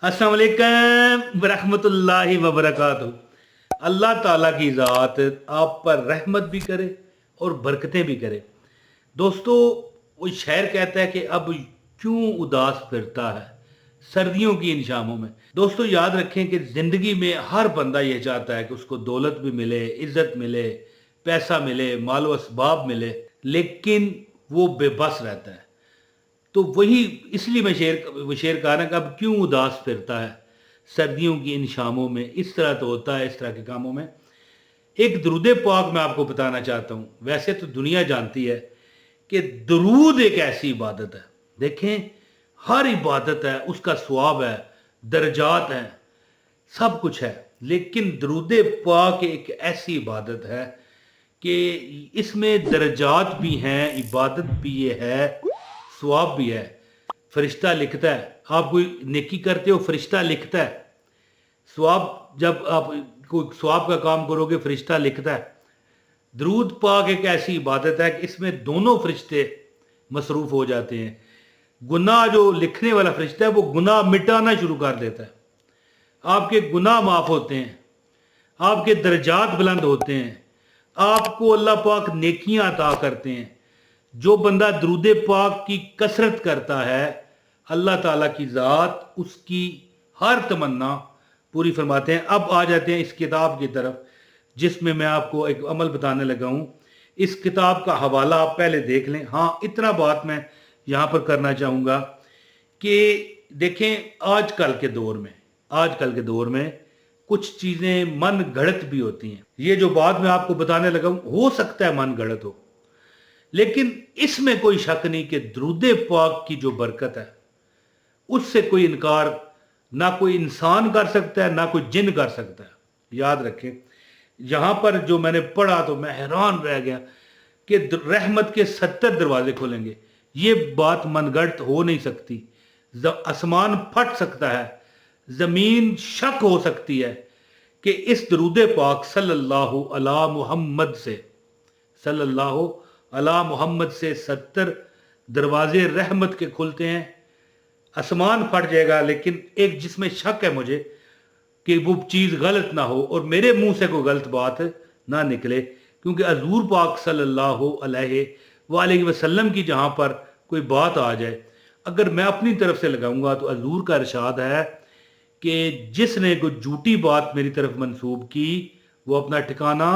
अस्सलाम वालेकुम वरहमतुल्लाहि वबरकातुहू। अल्लाह ताला की ज़ात आप पर रहमत भी करे और बरकतें भी करे। दोस्तों, वो शायर कहता है कि अब क्यों उदास फिरता है सर्दियों की इन शामों में। दोस्तों, याद रखें कि ज़िंदगी में हर बंदा ये चाहता है कि उसको दौलत भी मिले, इज़्ज़त मिले, पैसा मिले, मालो असबाब मिले, लेकिन वो बेबस रहता है। तो वही इसलिए मैं शेर कहा ना कि अब क्यों उदास फिरता है सर्दियों की इन शामों में। इस तरह तो होता है इस तरह के कामों में। एक दरूद पाक मैं आपको बताना चाहता हूँ। वैसे तो दुनिया जानती है कि दरूद एक ऐसी इबादत है। देखें, हर इबादत है, उसका सवाब है, दर्जात हैं, सब कुछ है, लेकिन दरूद पाक एक ऐसी इबादत है कि इसमें दर्जात भी हैं, इबादत भी ये है, सवाब भी है। फरिश्ता लिखता है, आप कोई नेकी करते हो, फरिश्ता लिखता है। सवाब, जब आप कोई सवाब का काम करोगे, फरिश्ता लिखता है। दरूद पाक एक ऐसी इबादत है कि इसमें दोनों फरिश्ते मसरूफ़ हो जाते हैं। गुनाह जो लिखने वाला फरिश्ता है वो गुनाह मिटाना शुरू कर देता है। आपके गुनाह माफ़ होते हैं, आपके दर्जात बुलंद होते हैं, आपको अल्लाह पाक नेकियां अता करते हैं। जो बंदा दरूद पाक की कसरत करता है, अल्लाह ताला की ज़ात उसकी हर तमन्ना पूरी फरमाते हैं। अब आ जाते हैं इस किताब की तरफ, जिसमें मैं आपको एक अमल बताने लगा हूँ। इस किताब का हवाला आप पहले देख लें। हाँ, इतना बात मैं यहाँ पर करना चाहूँगा कि देखें, आजकल के दौर में कुछ चीज़ें मन गढ़ंत भी होती हैं। ये जो बात मैं आपको बताने लगा हूँ, हो सकता है मन गढ़ंत हो, लेकिन इसमें कोई शक नहीं कि दरूद पाक की जो बरकत है उससे कोई इनकार ना कोई इंसान कर सकता है, ना कोई जिन कर सकता है। याद रखें, यहाँ पर जो मैंने पढ़ा तो मैं हैरान रह गया कि रहमत के 70 दरवाजे खुलेंगे। ये बात मनगढ़ंत हो नहीं सकती। आसमान फट सकता है, ज़मीन शक हो सकती है कि इस दरूद पाक सल्लल्लाहु अला मोहम्मद से 70 दरवाजे रहमत के खुलते हैं। आसमान फट जाएगा, लेकिन एक जिसमें शक है मुझे कि वो चीज़ गलत ना हो और मेरे मुंह से कोई गलत बात ना निकले, क्योंकि हजूर पाक सल्लल्लाहु अलैहि वसल्लम की जहाँ पर कोई बात आ जाए, अगर मैं अपनी तरफ से लगाऊंगा तो हजूर का इरशाद है कि जिसने कोई झूठी बात मेरी तरफ मंसूब की वो अपना ठिकाना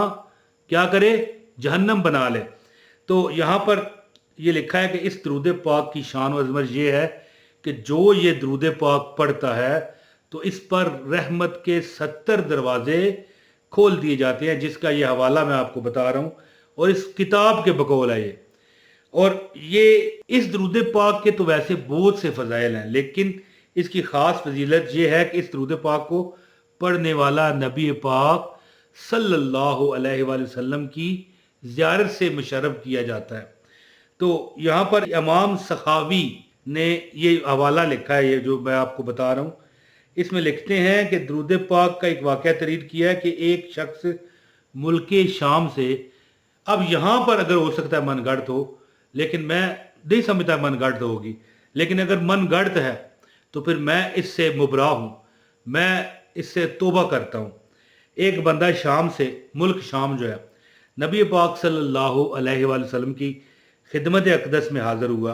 क्या करे, जहन्नम बना ले। तो यहाँ पर ये लिखा है कि इस दरूद पाक की शान व अज़मत ये है कि जो ये दरूद पाक पढ़ता है तो इस पर रहमत के 70 दरवाजे खोल दिए जाते हैं, जिसका ये हवाला मैं आपको बता रहा हूँ और इस किताब के बकौल है ये। और ये इस दरूद पाक के तो वैसे बहुत से फ़ज़ाइल हैं, लेकिन इसकी ख़ास फजीलत ये है कि इस दरूद पाक को पढ़ने वाला नबी पाक सल्लल्लाहु अलैहि वसल्लम की ज़ियारत से मुशर्रफ किया जाता है। तो यहाँ पर इमाम सखावी ने ये हवाला लिखा है, ये जो मैं आपको बता रहा हूँ। इसमें लिखते हैं कि दरूद पाक का एक वाक़या तरीद किया है कि एक शख्स मुल्क शाम से, अब यहाँ पर अगर हो सकता है मन गढ़ंत हो, लेकिन मैं नहीं समझता मन गढ़ंत होगी, लेकिन अगर मन गढ़ंत है तो फिर मैं इससे मुबरा हूँ, मैं इससे तौबा करता हूँ। एक बंदा शाम से, मुल्क शाम जो है, नबी पाक सल्लल्लाहु अलैहि वसल्लम की खिदमत अक़दस में हाज़िर हुआ।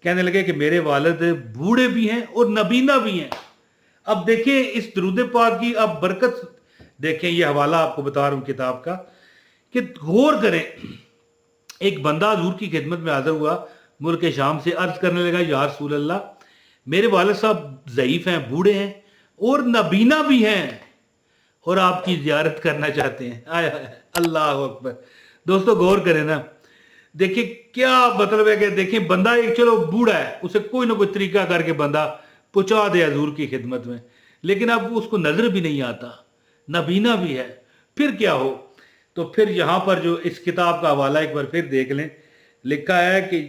कहने लगे कि मेरे वालिद बूढ़े भी हैं और नबीना भी हैं। अब देखें इस दरूद पाक की अब बरकत देखें, ये हवाला आपको बता रहा हूँ किताब का, कि गौर करें। एक बंदा हजूर की खिदमत में हाज़िर हुआ मुल्क शाम से, अर्ज़ करने लगा, या रसूल अल्लाह, मेरे वालिद साहब ज़ईफ़ हैं, बूढ़े हैं और नबीना भी हैं और आपकी ज़ियारत करना चाहते हैं। आय अल्लाह अकबर। दोस्तों, गौर करें ना, देखिए क्या मतलब है कि देखें, बंदा एक चलो बूढ़ा है, उसे कोई ना कोई तरीका करके बंदा पहुंचा दे हजूर की खिदमत में, लेकिन अब उसको नजर भी नहीं आता, नबीना भी है, फिर क्या हो। तो फिर यहाँ पर जो इस किताब का हवाला एक बार फिर देख लें। लिखा है कि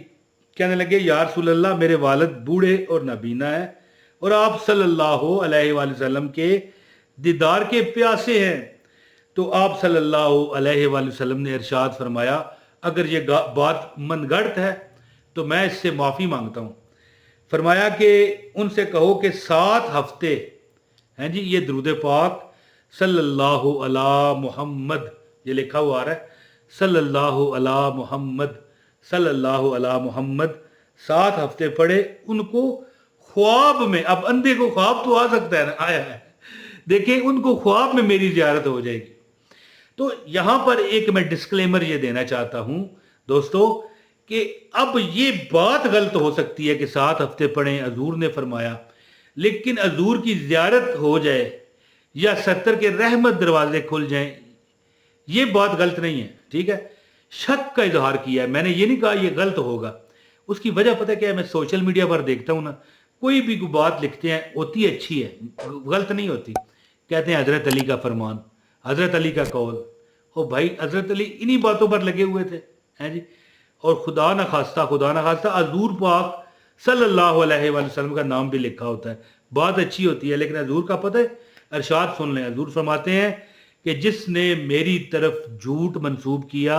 कहने लगे, या रसूल अल्लाह, मेरे वालिद बूढ़े और नबीना है और आप सल्लल्लाहु अलैहि वसल्लम के दीदार के प्यासे हैं। तो आप सल्लल्लाहु अलैहि वसल्लम ने इरशाद फरमाया, अगर ये बात मनगढ़ंत है तो मैं इससे माफ़ी मांगता हूँ। फरमाया कि उनसे कहो कि 7 हफ्ते हैं जी ये दरूद पाक सल्लल्लाहु अला मुहम्मद, ये लिखा हुआ आ रहा है सल्लल्लाहु अला मुहम्मद सल्लल्लाहु अला मुहम्मद, 7 हफ्ते पढ़े। उनको ख्वाब में, अब अंधे को ख्वाब तो आ सकता है ना, आया है, देखिए उनको ख्वाब में मेरी ज़ियारत हो जाएगी। तो यहां पर एक मैं डिस्क्लेमर ये देना चाहता हूं दोस्तों कि अब ये बात गलत हो सकती है कि 7 हफ्ते पढ़ें, हजूर ने फरमाया, लेकिन हजूर की ज़ियारत हो जाए या 70 के रहमत दरवाजे खुल जाएं, ये बात गलत नहीं है, ठीक है। शक का इजहार किया है, मैंने ये नहीं कहा ये गलत होगा। उसकी वजह पता क्या है, मैं सोशल मीडिया पर देखता हूँ ना, कोई भी बात लिखते हैं होती है अच्छी है, गलत नहीं होती। कहते हैं हजरत अली का फरमान, हजरत अली का कौल। ओ भाई, हजरत अली इन्हीं बातों पर लगे हुए थे, हैं जी। और खुदा न खास्ता हजूर पाक सल्लल्लाहु अलैहि वसल्लम का नाम भी लिखा होता है, बात अच्छी होती है। लेकिन हजूर का पता है, अरशाद सुन लें, हजूर फरमाते हैं कि जिसने मेरी तरफ झूठ मंसूब किया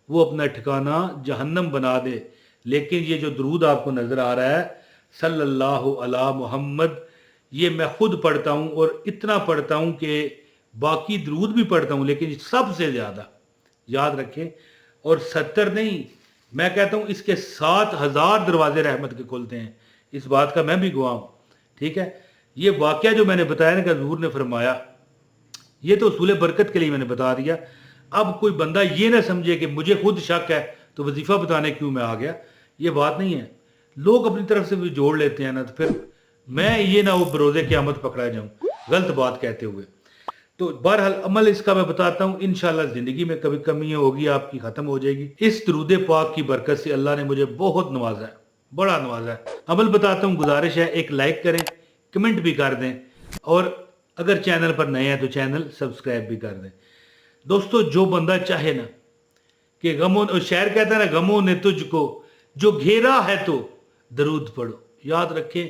वो अपना ठिकाना जहन्नम बना दे। लेकिन ये जो दरूद आपको नजर आ रहा है सल्लल्लाहु अला मुहम्मद, ये मैं खुद पढ़ता हूँ और इतना पढ़ता हूँ कि बाकी दरूद भी पढ़ता हूँ, लेकिन सबसे ज़्यादा याद रखें, और 70 नहीं, मैं कहता हूँ इसके 7000 दरवाजे रहमत के खुलते हैं। इस बात का मैं भी गवाह हूँ, ठीक है। ये वाक़या जो मैंने बताया ना कि हजूर ने फरमाया, ये तो उसूल बरकत के लिए मैंने बता दिया। अब कोई बंदा ये ना समझे कि मुझे खुद शक है तो वजीफ़ा बताने क्यों मैं आ गया, ये बात नहीं है। लोग अपनी तरफ से भी जोड़ लेते हैं ना, तो फिर मैं ये ना वो बरोज़े क़यामत पकड़ा जाऊँ गलत बात कहते हुए। तो बहरहाल अमल इसका मैं बताता हूँ, इंशाल्लाह ज़िंदगी में कभी कमी होगी आपकी ख़त्म हो जाएगी। इस दरूद पाक की बरकत से अल्लाह ने मुझे बहुत नवाजा है, बड़ा नवाजा है। अमल बताता हूँ, गुजारिश है एक लाइक करें, कमेंट भी कर दें, और अगर चैनल पर नए हैं तो चैनल सब्सक्राइब भी कर दें। दोस्तों, जो बंदा चाहे ना कि गमों, शायर कहता है ना, गमों ने तुझको जो घेरा है तो दरूद पढ़ो। याद रखें,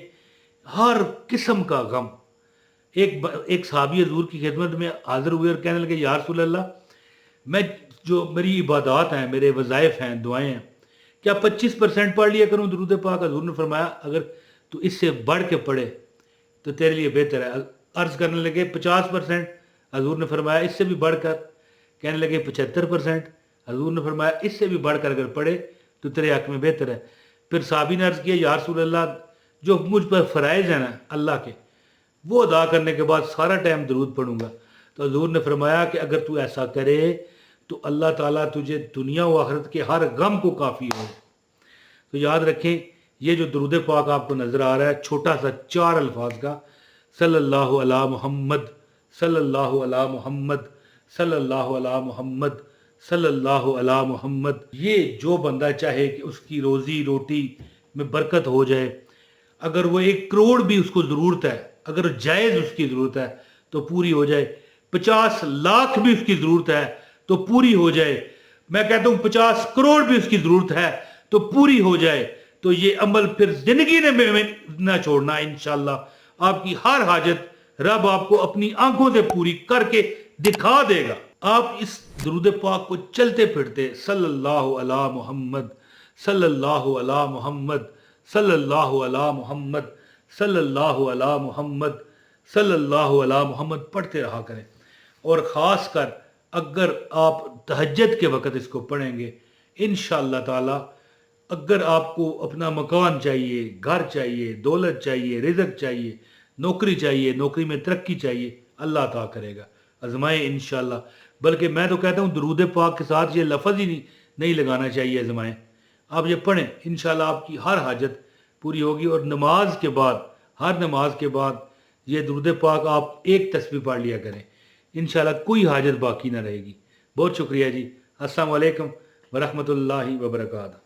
हर किस्म का गम। एक सहाबी हजूर की खिदमत में हाजिर हुए और कहने लगे, या रसूल अल्लाह, मैं जो मेरी इबादत हैं, मेरे वज़ाइफ हैं, दुआएं हैं, क्या 25% पढ़ लिया करूँ दरूद पाक? हजूर ने फरमाया अगर तू इससे बढ़ के पढ़े तो तेरे लिए बेहतर है। अर्ज़ करने लगे 50%, हजूर ने फरमाया इससे भी बढ़कर। कहने लगे 75%, हजूर ने फरमाया इससे भी बढ़कर अगर पढ़े तो तेरे हक में बेहतर है। फिर साहबी ने अर्ज़ किया, या रसूल अल्लाह, जो मुझ पर फ़राइज़ है ना अल्लाह के, वो अदा करने के बाद सारा टाइम दरूद पढ़ूंगा। तो हजूर ने फरमाया कि अगर तू ऐसा करे तो अल्लाह ताला तुझे दुनिया व आखिरत के हर गम को काफ़ी हो। तो याद रखें, ये जो दरूद पाक आपको नज़र आ रहा है, छोटा सा 4 अल्फाज का, सल्लल्लाहु अला मुहम्मद सल्लल्लाहु अला मुहम्मद सल्लल्लाहु अला मुहम्मद सल्लल्लाहु अला मुहम्मद, ये जो बंदा चाहे कि उसकी रोज़ी रोटी में बरकत हो जाए, अगर वो 1 करोड़ भी उसको ज़रूरत है, अगर जायज़ उसकी ज़रूरत है तो पूरी हो जाए, 50 लाख भी उसकी ज़रूरत है तो पूरी हो जाए, मैं कहता हूँ 50 करोड़ भी उसकी ज़रूरत है तो पूरी हो जाए, तो ये अमल फिर ज़िंदगी में ना छोड़ना। इंशाअल्लाह आपकी हर हाजत रब आपको अपनी आंखों से पूरी करके दिखा देगा। आप इस दरूद पाक को चलते फिरते सल्लल्लाहु अला मुहम्मद सल्लल्लाहु अला मुहम्मद सल्लल्लाहु अला मुहम्मद सल्लल्लाहु अला मुहम्मद सल्लल्लाहु अला मुहम्मद पढ़ते रहा करें। और ख़ास कर अगर आप तहज्जुद के वक़्त इसको पढ़ेंगे, इंशाअल्लाह ताला, अगर आपको अपना मकान चाहिए, घर चाहिए, दौलत चाहिए, रिज़्क़ चाहिए, नौकरी चाहिए, नौकरी में तरक्की चाहिए, अल्लाह अता करेगा। आज़माएं इंशाअल्लाह। बल्कि मैं तो कहता हूँ दरूद पाक के साथ ये लफ्ज़ ही नहीं लगाना चाहिए, आज़माएं। आप ये पढ़ें, इंशाअल्लाह आपकी हर हाजत पूरी होगी। और नमाज के बाद, हर नमाज के बाद ये दरूद पाक आप 1 तस्बीह पढ़ लिया करें, इंशाअल्लाह कोई हाजत बाकी ना रहेगी। बहुत शुक्रिया जी। अस्सलाम वालेकुम व रहमतुल्लाहि व बरकातहू।